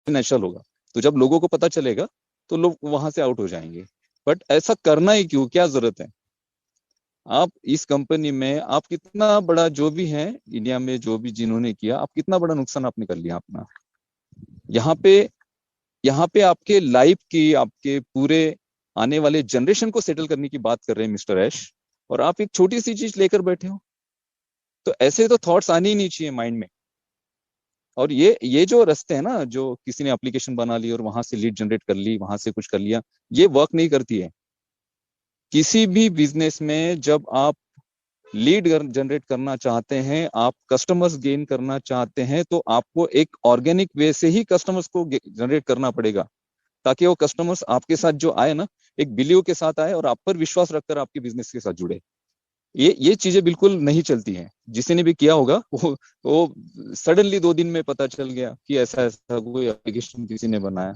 Natural होगा। तो जब लोगों को पता चलेगा तो लोग वहां से आउट हो जाएंगे। बट ऐसा करना ही क्यों, क्या जरूरत है? आप इस कंपनी में आप कितना बड़ा जो भी है इंडिया में, जो भी जिन्होंने किया, आप कितना बड़ा नुकसान आपने कर लिया अपना। यहाँ पे यहाँ पे आपके लाइफ की, आपके पूरे आने वाले जनरेशन को सेटल करने की बात कर रहे हैं मिस्टर ऐश, और आप एक छोटी सी चीज लेकर बैठे हो। तो ऐसे तो थॉट्स आने ही नहीं चाहिए माइंड में। और ये जो रास्ते हैं ना, जो किसी ने एप्लीकेशन बना ली और वहां से लीड जनरेट कर ली, वहां से कुछ कर लिया, ये वर्क नहीं करती है। किसी भी बिजनेस में जब आप लीड जनरेट करना चाहते हैं, आप कस्टमर्स गेन करना चाहते हैं, तो आपको एक ऑर्गेनिक वे से ही कस्टमर्स को जनरेट करना पड़ेगा, ताकि वो कस्टमर्स आपके साथ जो आए ना, एक बिलीव के साथ आए और आप पर विश्वास रखकर आपके बिजनेस के साथ जुड़े। ये चीजें बिल्कुल नहीं चलती हैं। जिसी ने भी किया होगा वो सडनली 2 दिन में पता चल गया कि ऐसा ऐसा कोई एप्लीकेशन किसी ने बनाया।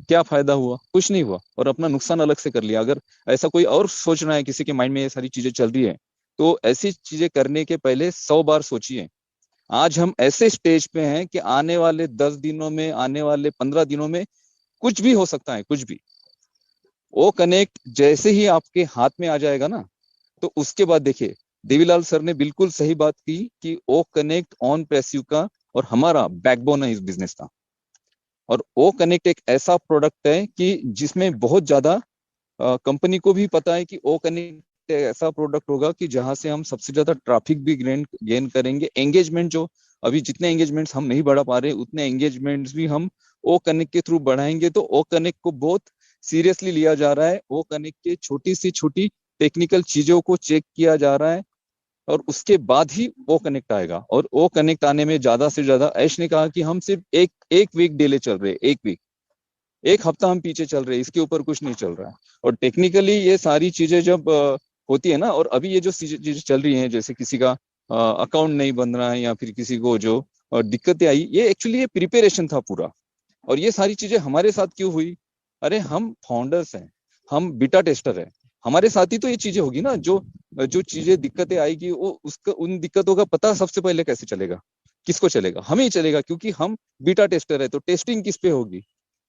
क्या फायदा हुआ? कुछ नहीं हुआ, और अपना नुकसान अलग से कर लिया। अगर ऐसा कोई और सोच रहा है, किसी के माइंड में ये सारी चीजें चल रही है, तो ऐसी चीजें करने के पहले 100 बार सोचिए। आज हम ऐसे स्टेज पे हैं कि आने वाले 10 दिनों में, आने वाले 15 दिनों में कुछ भी हो सकता है, कुछ भी। वो कनेक्ट जैसे ही आपके हाथ में आ जाएगा ना, तो उसके बाद देखिए, देवीलाल सर ने बिल्कुल सही बात की कि ओ कनेक्ट ऑन पैसिव का और हमारा बैकबोन है इस बिजनेस का। और ओ कनेक्ट एक ऐसा प्रोडक्ट है कि जिसमें बहुत ज्यादा कंपनी को भी पता है कि ओ कनेक्ट ऐसा प्रोडक्ट होगा कि जहां से हम सबसे ज्यादा ट्रैफिक भी गेन करेंगे। एंगेजमेंट जो अभी जितने एंगेजमेंट्स हम नहीं बढ़ा पा रहे, उतने एंगेजमेंट्स भी हम ओ कनेक्ट के थ्रू बढ़ाएंगे। तो ओ कनेक्ट को बहुत सीरियसली लिया जा रहा है। ओ कनेक्ट के छोटी सी छोटी टेक्निकल चीजों को चेक किया जा रहा है, और उसके बाद ही ओ कनेक्ट आएगा। और ओ कनेक्ट आने में ज्यादा से ज्यादा, ऐश ने कहा कि हम सिर्फ एक एक वीक डिले चल रहे, एक वीक, एक हफ्ता हम पीछे चल रहे हैं, इसके ऊपर कुछ नहीं चल रहा है। और टेक्निकली ये सारी चीजें जब होती है ना, और अभी ये जो चीजें चल रही हैं, जैसे किसी का अकाउंट नहीं बन रहा है, या फिर किसी को जो दिक्कतें आई, ये एक्चुअली ये प्रिपरेशन था पूरा। और ये सारी चीजें हमारे साथ क्यों हुई? अरे हम फाउंडर्स हैं, हम बीटा टेस्टर हैं, हमारे साथ ही तो ये चीजें होगी ना। जो जो चीजें दिक्कतें आएगी, वो उसका, उन दिक्कतों का पता सबसे पहले कैसे चलेगा? किसको चलेगा? हमें ही चलेगा, क्योंकि हम बीटा टेस्टर है। तो टेस्टिंग किस पे होगी?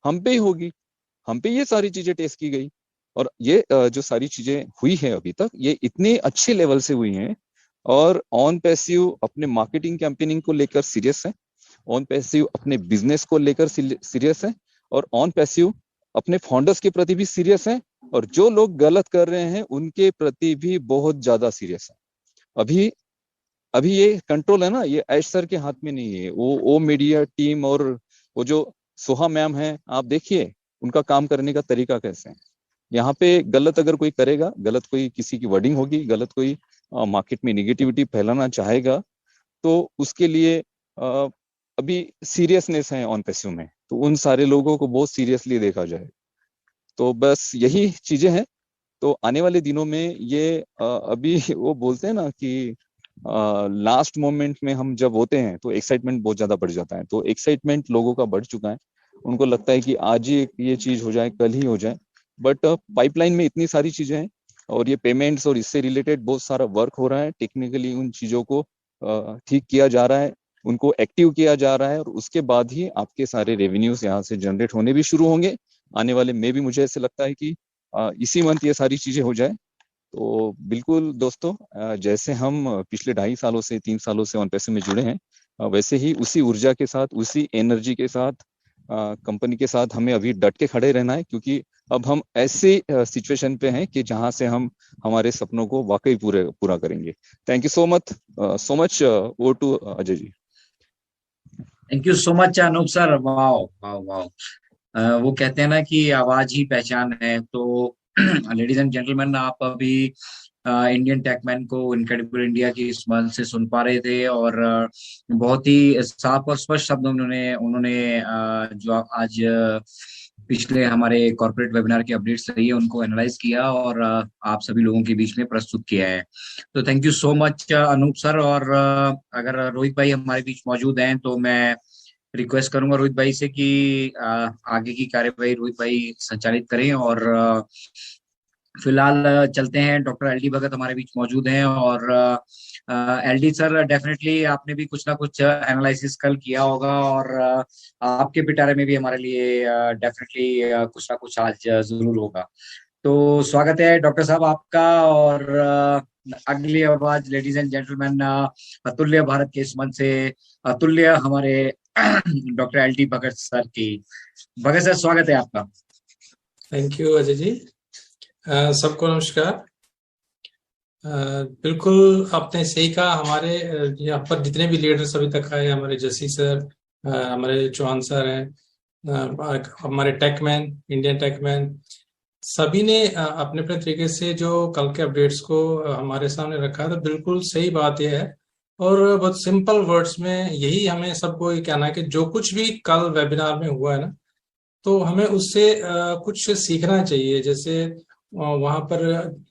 हम पे ही होगी। हम पे ये सारी चीजें टेस्ट की गई। और ये जो सारी चीजें हुई है अभी तक, ये इतने अच्छे लेवल से हुई हैं। और ऑन पैसिव अपने मार्केटिंग कैंपेनिंग को लेकर सीरियस है, ऑन पैसिव अपने बिजनेस को लेकर सीरियस है, और ऑन पैसिव अपने फाउंडर्स के प्रति भी सीरियस है, और जो लोग गलत कर रहे हैं उनके प्रति भी बहुत ज्यादा सीरियस है। अभी अभी ये कंट्रोल है ना, ये ऐश सर के हाथ में नहीं है। वो मीडिया टीम और वो जो सोहा मैम है, आप देखिए उनका काम करने का तरीका कैसे है। यहाँ पे गलत अगर कोई करेगा, गलत कोई किसी की वर्डिंग होगी, गलत कोई मार्केट में निगेटिविटी फैलाना चाहेगा, तो उसके लिए अभी सीरियसनेस है ऑन पैसिव में। तो उन सारे लोगों को बहुत सीरियसली देखा जाए। तो बस यही चीजें हैं। तो आने वाले दिनों में ये अभी वो बोलते हैं ना कि लास्ट मोमेंट में हम जब होते हैं तो एक्साइटमेंट बहुत ज्यादा बढ़ जाता है। तो एक्साइटमेंट लोगों का बढ़ चुका है। उनको लगता है कि आज ही ये चीज हो जाए, कल ही हो जाए। बट पाइपलाइन में इतनी सारी चीजें हैं, और ये पेमेंट्स और इससे रिलेटेड बहुत सारा वर्क हो रहा है। टेक्निकली उन चीजों को ठीक किया जा रहा है, उनको एक्टिव किया जा रहा है, और उसके बाद ही आपके सारे रेवेन्यूज यहाँ से जनरेट होने भी शुरू होंगे। आने वाले में भी मुझे ऐसे लगता है कि इसी मंथ ये सारी चीजें हो जाए। तो बिल्कुल दोस्तों, जैसे हम पिछले 2.5 सालों से, 3 सालों से ऑन पैसे में जुड़े हैं, वैसे ही उसी ऊर्जा के साथ, उसी एनर्जी के साथ कंपनी के साथ हमें अभी डट के खड़े रहना है। क्योंकि अब हम ऐसी सिचुएशन पे हैं कि जहां से हम हमारे सपनों को वाकई पूरा करेंगे। Thank you so much. ओ to Ajay ji. Thank you so much Anup sir. Wow wow wow. वो कहते हैं ना कि आवाज ही पहचान है। तो लेडीज एंड जेंटलमैन, आप अभी इंडियन टेकमैन को इनक्रेडिबल इंडिया की इस मंच से सुन पा रहे थे। और बहुत ही साफ और स्पष्ट शब्द उन्होंने उन्होंने जो आज पिछले हमारे कॉर्पोरेट वेबिनार की अपडेट्स रही है उनको एनालाइज किया, और आप सभी लोगों के बीच में प्रस्तुत किया है। तो thank you so much Anup sir. और अगर रोहित भाई हमारे बीच मौजूद हैं तो मैं रिक्वेस्ट करूंगा रोहित भाई से कि आगे की कार्यवाही रोहित भाई संचालित करें। और फिलहाल चलते हैं, डॉक्टर एल डी भगत हमारे बीच मौजूद हैं। और एल डी सर, डेफिनेटली आपने भी कुछ ना कुछ एनालिसिस कल किया होगा, और आपके पिटारे में भी हमारे लिए डेफिनेटली कुछ ना कुछ आज जरूर होगा। तो स्वागत है डॉक्टर साहब आपका। और अगली आवाज, लेडीज एंड जेंटलमैन, अतुल्य भारत के इस मंच से अतुल्य हमारे डॉक्टर एल डी भगत सर की। भगत सर, स्वागत है आपका। Thank you Ajay ji. सबको नमस्कार। बिल्कुल आपने सही कहा। हमारे यहाँ पर जितने भी लीडर्स अभी तक आए, हमारे जसी सर, हमारे चौहान सर हैं, हमारे टेकमैन, इंडियन टेकमैन, सभी ने अपने अपने तरीके से जो कल के अपडेट्स को हमारे सामने रखा है। तो बिल्कुल सही बात यह है, और बहुत सिंपल वर्ड्स में यही हमें सबको ये कहना है कि जो कुछ भी कल वेबिनार में हुआ है ना, तो हमें उससे कुछ सीखना चाहिए। जैसे वहां पर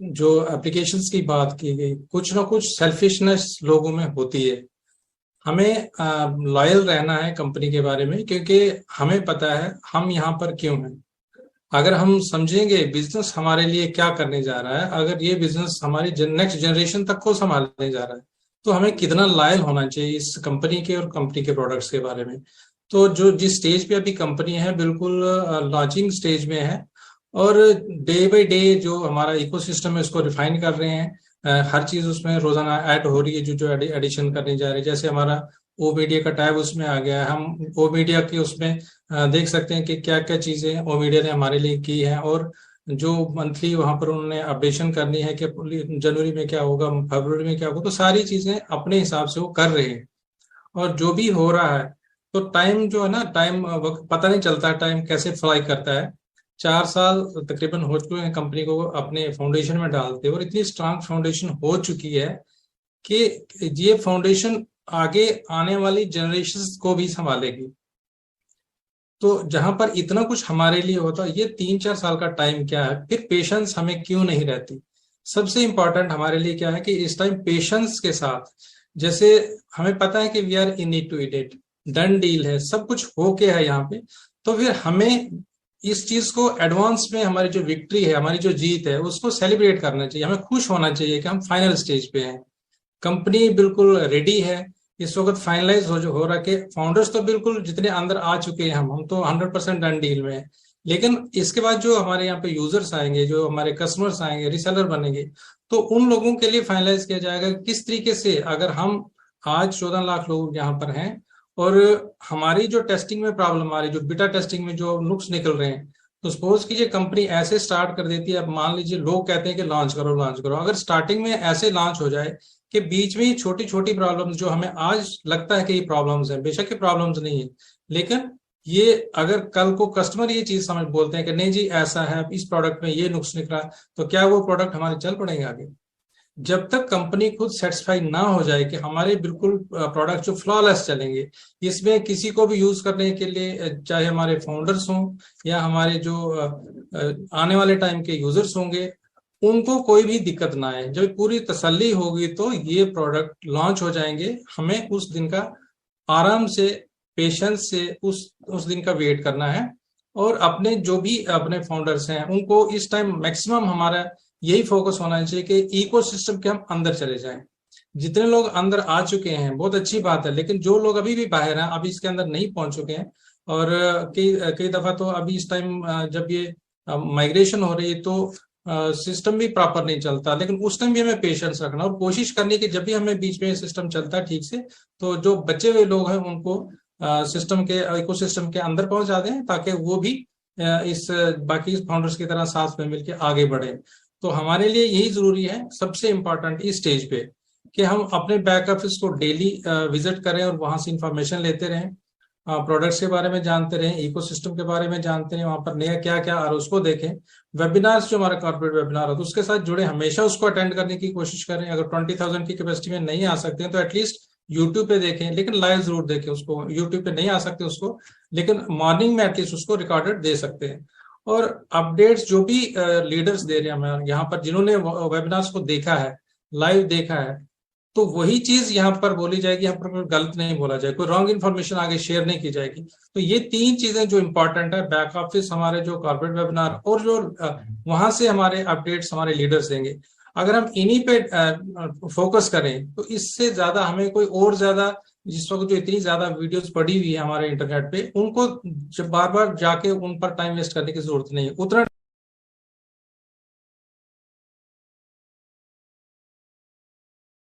जो एप्लीकेशंस की बात की गई, कुछ ना कुछ सेल्फिशनेस लोगों में होती है। हमें लॉयल रहना है कंपनी के बारे में, क्योंकि हमें पता है हम यहाँ पर क्यों हैं। अगर हम समझेंगे बिजनेस हमारे लिए क्या करने जा रहा है, अगर ये बिजनेस हमारी नेक्स्ट जनरेशन तक को संभालने जा रहा है, तो हमें कितना लॉयल होना चाहिए इस कंपनी के और कंपनी के प्रोडक्ट्स के बारे में। तो जो जिस स्टेज पे अभी कंपनी है, बिल्कुल लॉन्चिंग स्टेज में है, और डे बाय डे जो हमारा इकोसिस्टम है उसको रिफाइन कर रहे हैं। हर चीज उसमें रोजाना ऐड हो रही है, जो एडिशन करने जा रहे हैं। जैसे हमारा ओ मीडिया का टैब उसमें आ गया है, हम ओ मीडिया के उसमें देख सकते हैं कि क्या क्या चीजें ओ मीडिया ने हमारे लिए की है, और जो मंथली वहां पर उन्होंने अपडेशन करनी है कि जनवरी में क्या होगा, फरवरी में क्या होगा, तो सारी चीजें अपने हिसाब से वो कर रहे हैं। और जो भी हो रहा है, तो टाइम जो है ना, टाइम वक्त पता नहीं चलता टाइम कैसे फ्लाई करता है। 4 साल तकरीबन हो चुके हैं कंपनी को अपने फाउंडेशन में डालते, और इतनी स्ट्रांग फाउंडेशन हो चुकी है कि ये फाउंडेशन आगे आने वाली जनरेशन को भी संभालेगी। तो जहां पर इतना कुछ हमारे लिए होता, ये 3-4 साल का टाइम क्या है, फिर पेशेंस हमें क्यों नहीं रहती। सबसे इंपॉर्टेंट हमारे लिए क्या है कि इस टाइम पेशेंस के साथ, जैसे हमें पता है कि we are in it to it it, done deal है, सब कुछ होके है यहाँ पे, तो फिर हमें इस चीज को एडवांस में, हमारी जो विक्ट्री है, हमारी जो जीत है, उसको सेलिब्रेट करना चाहिए। हमें खुश होना चाहिए कि हम फाइनल स्टेज पे हैं, कंपनी बिल्कुल रेडी है, इस वक्त फाइनलाइज हो रहा के फाउंडर्स तो बिल्कुल जितने अंदर आ चुके हैं, हम तो 100% डन डील में है। लेकिन इसके बाद जो हमारे यहाँ पे यूजर्स आएंगे, जो हमारे कस्टमर्स आएंगे, रिसेलर बनेंगे, तो उन लोगों के लिए फाइनलाइज किया जाएगा किस तरीके से। अगर हम आज 14 लाख लोग यहाँ पर हैं, और हमारी जो टेस्टिंग में प्रॉब्लम आ रही, जो बीटा टेस्टिंग में जो नुक्स निकल रहे हैं, तो सपोज कीजिए कंपनी ऐसे स्टार्ट कर देती है। अब मान लीजिए लोग कहते हैं कि लॉन्च करो लॉन्च करो, अगर स्टार्टिंग में ऐसे लॉन्च हो जाए कि बीच में छोटी छोटी प्रॉब्लम्स, जो हमें आज लगता है कि ये प्रॉब्लम्स हैं, बेशक ये प्रॉब्लम्स नहीं है, लेकिन ये अगर कल को कस्टमर ये चीज समझ बोलते हैं कि नहीं जी ऐसा है, इस प्रोडक्ट में ये नुक्स निकला, तो क्या वो प्रोडक्ट हमारे चल पड़ेंगे आगे। जब तक कंपनी खुद सेटिस्फाई ना हो जाए कि हमारे बिल्कुल प्रोडक्ट जो फ्लॉलेस चलेंगे, इसमें किसी को भी यूज करने के लिए, चाहे हमारे फाउंडर्स हों या हमारे जो आने वाले टाइम के यूजर्स होंगे, उनको कोई भी दिक्कत ना आए, जब पूरी तसल्ली होगी तो ये प्रोडक्ट लॉन्च हो जाएंगे। हमें उस दिन का आराम से, पेशेंस से उस दिन का वेट करना है, और अपने जो भी अपने फाउंडर्स हैं उनको इस टाइम मैक्सिमम हमारा यही फोकस होना चाहिए कि इकोसिस्टम के हम अंदर चले जाएं। जितने लोग अंदर आ चुके हैं बहुत अच्छी बात है, लेकिन जो लोग अभी भी बाहर हैं, अभी इसके अंदर नहीं पहुंच चुके हैं, और कई दफा तो अभी इस टाइम जब ये माइग्रेशन हो रही है तो सिस्टम भी प्रॉपर नहीं चलता, लेकिन उस टाइम भी हमें पेशेंस रखना और कोशिश करनी कि जब भी हमें बीच में सिस्टम चलता है ठीक से, तो जो बचे हुए लोग हैं उनको सिस्टम के इकोसिस्टम के अंदर पहुंचा दें, ताकि वो भी इस बाकी फाउंडर्स की तरह साथ में मिलकर आगे बढ़े। तो हमारे लिए यही जरूरी है, सबसे इंपॉर्टेंट इस स्टेज पे, कि हम अपने बैक ऑफिस को डेली विजिट करें और वहां से इंफॉर्मेशन लेते रहें, प्रोडक्ट्स के बारे में जानते रहें, इकोसिस्टम के बारे में जानते रहें, वहां पर नया क्या क्या आ रहा है उसको देखें। वेबिनार्स जो हमारा कॉर्पोरेट वेबिनार है तो उसके साथ जुड़े, हमेशा उसको अटेंड करने की कोशिश करें। अगर 20,000 की कैपेसिटी में नहीं आ सकते हैं तो एटलीस्ट यूट्यूब पे देखें, लेकिन लाइव जरूर देखें उसको। यूट्यूब पे नहीं आ सकते उसको, लेकिन मॉर्निंग में एटलीस्ट उसको रिकॉर्डेड दे सकते हैं। और अपडेट्स जो भी लीडर्स दे रहे हैं हमें यहाँ पर, जिन्होंने वेबिनार्स को देखा है, लाइव देखा है, तो वही चीज यहाँ पर बोली जाएगी, यहाँ पर कोई गलत नहीं बोला जाएगा, कोई रॉन्ग इन्फॉर्मेशन आगे शेयर नहीं की जाएगी। तो ये 3 चीजें जो इंपॉर्टेंट है, बैक ऑफिस, हमारे जो कॉर्पोरेट वेबिनार, और जो वहां से हमारे अपडेट्स हमारे लीडर्स देंगे, अगर हम इन्हीं पे फोकस करें तो इससे ज्यादा हमें कोई और ज्यादा, जिस वक्त जो इतनी ज्यादा वीडियोस पड़ी हुई है हमारे इंटरनेट पे, उनको बार बार जाके उन पर टाइम वेस्ट करने की जरूरत नहीं है। उतना